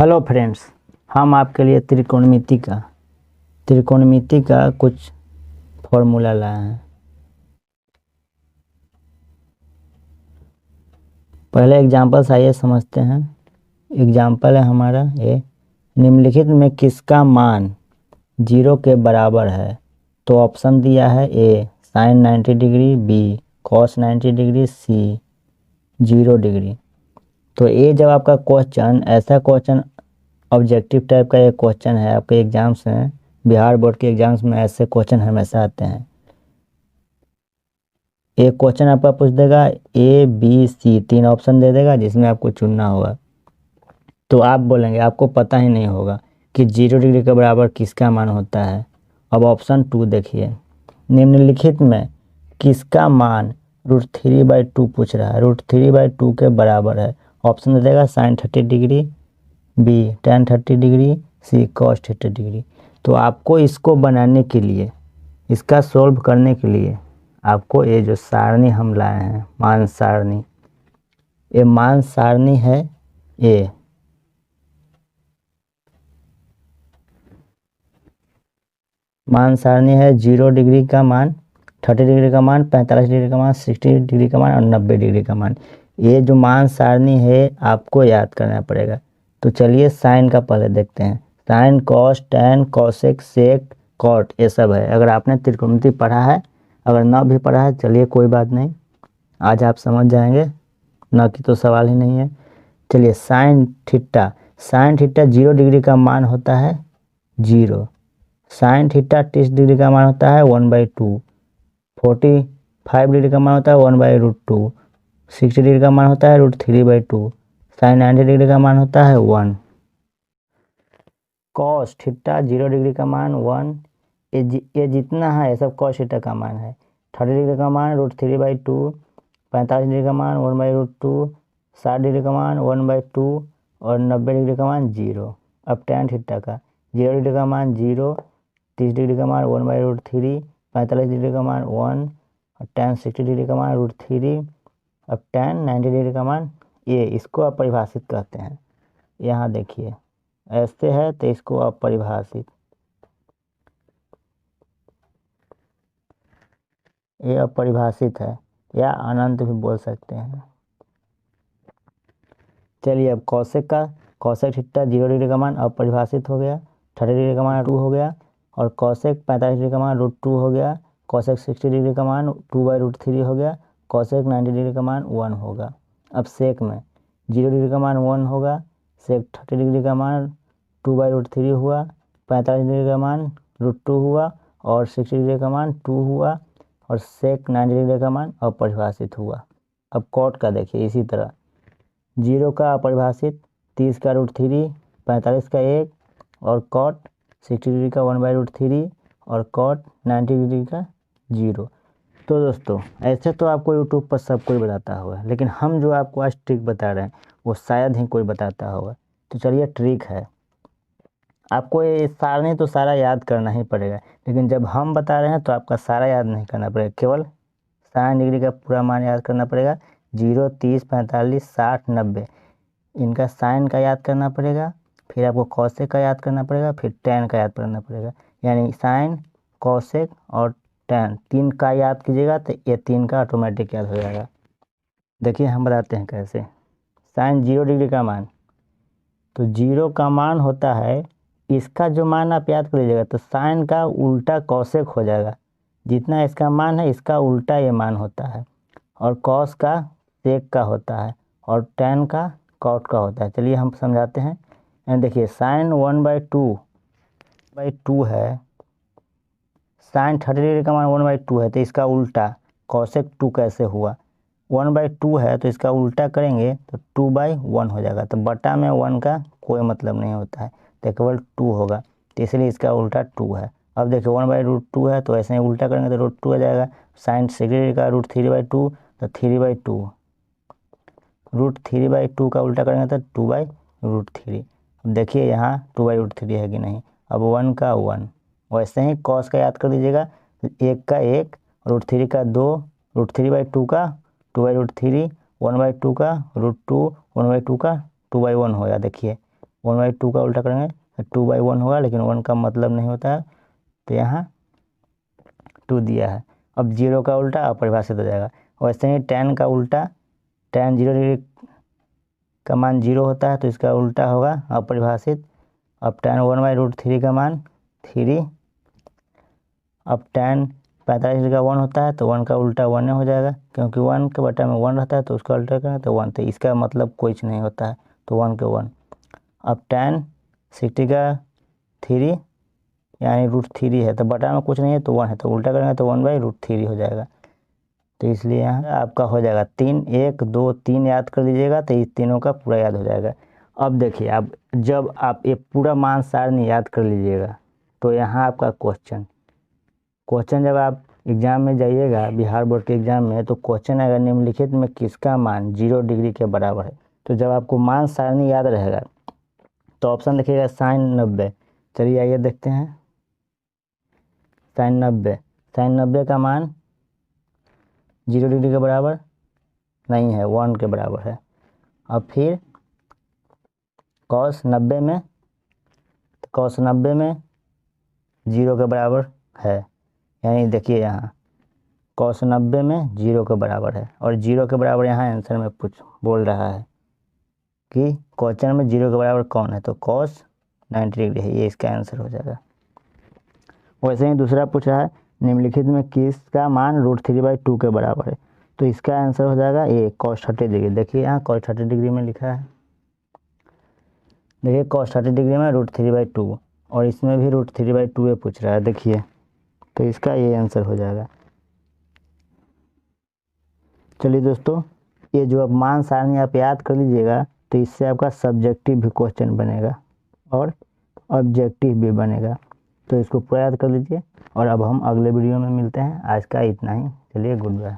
Hello friends, हम आपके लिए त्रिकोणमिति का कुछ फॉर्मूला लाए हैं। पहले एग्जाम्पल्स आइए समझते हैं। एग्जाम्पल है हमारा ये, निम्नलिखित में किसका मान 0 के बराबर है। तो ऑप्शन दिया है A sine 90 degree, B cos 90 degree, C 0 degree. तो ये जब आपका क्वेश्चन ऐसा क्वेश्चन ऑब्जेक्टिव टाइप का एक क्वेश्चन है, आपके एग्जाम्स में, बिहार बोर्ड के एग्जाम्स में ऐसे क्वेश्चन हमेशा आते हैं। एक क्वेश्चन आपका पूछ देगा ए बी सी, 3 ऑप्शन दे देगा जिसमें आपको चुनना होगा। तो आप बोलेंगे आपको पता ही नहीं होगा कि 0 डिग्री के बराबर किसका मान होता है। अब ऑप्शन 2 देखिए, निम्नलिखित में किसका मान √3/2 पूछ रहा है, √3/2 के बराबर है। ऑप्शन दे देगा sine 30 degree, B tan 30 degree, C cos 30 degree. तो आपको इसको बनाने के लिए, इसका सोल्व करने के लिए आपको ये जो सारणी हम लाए हैं, मान सारणी, ये मान सारणी है। ये मान सारणी है 0 डिग्री का मान, 30 डिग्री का मान, 45 डिग्री का मान, 60 डिग्री का मान और 90 डिग्री का मान। ये जो मान सारणी है आपको याद करना पड़ेगा। तो चलिए साइन का पहले देखते हैं। साइन, कॉस, टैन, कॉसेक, सेक, कॉट, ये सब है। अगर आपने त्रिकोणमिति पढ़ा है, अगर ना भी पढ़ा है चलिए कोई बात नहीं, आज आप समझ जाएंगे, ना कि तो सवाल ही नहीं है। चलिए sine theta, sine theta 0 degree का मान होता है 0। साइन थीटा 30 डिग्री का मान होता है 1/2। 45 डिग्री का मान होता है 1/√2। 60 डिग्री का मान होता है √3/2। साइन 90 डिग्री का मान होता है 1। कॉस थीटा 0 डिग्री का मान 1। ये जितना है ये सब कॉस थीटा का मान है। 30 डिग्री का मान √3/2, 45 डिग्री का मान 1/√2, 60 डिग्री का मान 1/2 और 90 डिग्री का मान 0। अब टैन थीटा का 0 डिग्री का मान 0, 30 डिग्री का मान 1/√3, 45 डिग्री का मान 1 और टैन 60 डिग्री का मान √3। अब टैन 90 डिग्री का मान, ये इसको आप परिभाषित कहते हैं। यहाँ देखिए ऐसे है तो इसको आप परिभाषित, ये अपरिभाषित है या अनंत भी बोल सकते हैं। चलिए अब कॉसेक थीटा 0 डिग्री का मान अपरिभाषित हो गया, 30 डिग्री का मान 2 हो गया और कॉसेक 45 डिग्री का मान √2 हो गया, कॉसेक 60 डिग्री का मान 2/√3 हो गया, कॉसेक 90 डिग्री का मान 1 होगा। अब सेक में 0 डिग्री का मान 1 होगा, सेक 30 डिग्री का मान 2/√3 हुआ, 45 डिग्री का मान √2 हुआ और 60 डिग्री का मान 2 हुआ और सेक 90 डिग्री का मान अपरिभाषित हुआ। अब कॉट का देखिए इसी तरह, 0 का अपरिभाषित, 30 का √3, 45 का 1 और कॉट 60 डिग्री का 1/√3 और कॉट 90 डिग्री का 0। तो दोस्तों ऐसे तो आपको यूट्यूब पर सब कोई बताता होगा, लेकिन हम जो आपको आज ट्रिक बता रहे हैं वो शायद ही कोई बताता होगा। तो चलिए ट्रिक है, आपको ये सारणी तो सारा याद करना ही पड़ेगा, लेकिन जब हम बता रहे हैं तो आपका सारा याद नहीं करना पड़ेगा, केवल साइन डिग्री का पूरा मान याद करना पड़ेगा। 0, 30, 45, 60, 90 इनका साइन का याद करना पड़ेगा, फिर आपको कॉसेक का याद करना पड़ेगा, फिर टैन का याद करना पड़ेगा। यानी साइन, कॉसेक और टैन 3 का याद कीजिएगा तो ये 3 का ऑटोमेटिक याद हो जाएगा। देखिए हम बताते हैं कैसे। साइन 0 डिग्री का मान, तो 0 का मान होता है, इसका जो मान आप याद कर लीजिएगा तो साइन का उल्टा कॉसेक हो जाएगा। जितना इसका मान है इसका उल्टा ये मान होता है, और कॉस का सेक का होता है और टैन का कॉट का होता है। चलिए हम समझाते हैं। एंड देखिए साइन 1/2 है, साइन 30 डिग्री का मान 1/2 है तो इसका उल्टा कॉसेक 2 कैसे हुआ, 1/2 है तो इसका उल्टा करेंगे तो 2/1 हो जाएगा। तो बटा में 1 का कोई मतलब नहीं होता है, तो केवल 2 होगा, तो इसलिए इसका उल्टा 2 है। अब देखिए 1/√2 है तो ऐसे ही उल्टा करेंगे तो √2 हो जाएगा। साइन 60 डिग्री का √3/2 तो 3/2, √3/2 का उल्टा करेंगे तो 2/√3। अब देखिए यहाँ 2/√3 है कि नहीं। अब 1 का 1, वैसे ही कॉस का याद कर लीजिएगा, 1 का 1, √3 का 2, √3/2 का 2/√3, 1/2 का √2, 1/2 का 2/1 होगा। देखिए 1/2 का उल्टा करेंगे तो 2/1 होगा, लेकिन 1 का मतलब नहीं होता है, तो यहाँ 2 दिया है। अब 0 का उल्टा अपरिभाषित हो जाएगा। वैसे ही tan का उल्टा, tan 0 डिग्री का मान 0 होता है, तो इसका उल्टा होगा अपरिभाषित। अब tan 1/√3 का मान 3। अब tan 45 डिग्री का 1 होता है, तो 1 का उल्टा 1 हो जाएगा, क्योंकि 1 के बटा में 1 रहता है, तो उसका उल्टा करेंगे तो 1, तो इसका मतलब कुछ नहीं होता है, तो 1 के 1। अब tan 60 का 3 यानी √3 है, तो बटा में कुछ नहीं है तो 1 है, तो उल्टा करेंगे तो 1/√3 हो जाएगा। तो इसलिए यहाँ आपका हो जाएगा 3, 1, 2, 3 याद कर लीजिएगा, तो इस तीनों का पूरा याद हो जाएगा। अब देखिए, अब जब आप ये पूरा मान सारणी याद कर लीजिएगा, तो यहाँ आपका क्वेश्चन जब आप एग्ज़ाम में जाइएगा, बिहार बोर्ड के एग्ज़ाम में, तो क्वेश्चन अगर निम्नलिखित में किसका मान 0 डिग्री के बराबर है, तो जब आपको मान सारणी याद रहेगा तो ऑप्शन देखिएगा sin 90। चलिए आइए देखते हैं। sin 90 का मान 0 डिग्री के बराबर नहीं है, 1 के बराबर है। अब फिर cos 90 में, cos 90 में 0 के बराबर है, यानी देखिए यहाँ cos 90 में 0 के बराबर है, और 0 के बराबर यहाँ आंसर में कुछ बोल रहा है कि क्वेश्चन में 0 के बराबर कौन है, तो cos 90 डिग्री है, ये इसका आंसर हो जाएगा। वैसे ही दूसरा पूछ रहा है निम्नलिखित में किसका मान √3/2 के बराबर है, तो इसका आंसर हो जाएगा ये cos 30 डिग्री। देखिए यहाँ cos 30 डिग्री में लिखा है, देखिए cos 30 डिग्री में √3/2, और इसमें भी √3/2 पूछ रहा है, देखिए, तो इसका ये आंसर हो जाएगा। चलिए दोस्तों, ये जो अब मान सारणी आप याद कर लीजिएगा, तो इससे आपका सब्जेक्टिव भी क्वेश्चन बनेगा और ऑब्जेक्टिव भी बनेगा, तो इसको पूरा याद कर लीजिए। और अब हम अगले वीडियो में मिलते हैं। आज का इतना ही, चलिए गुड बाय।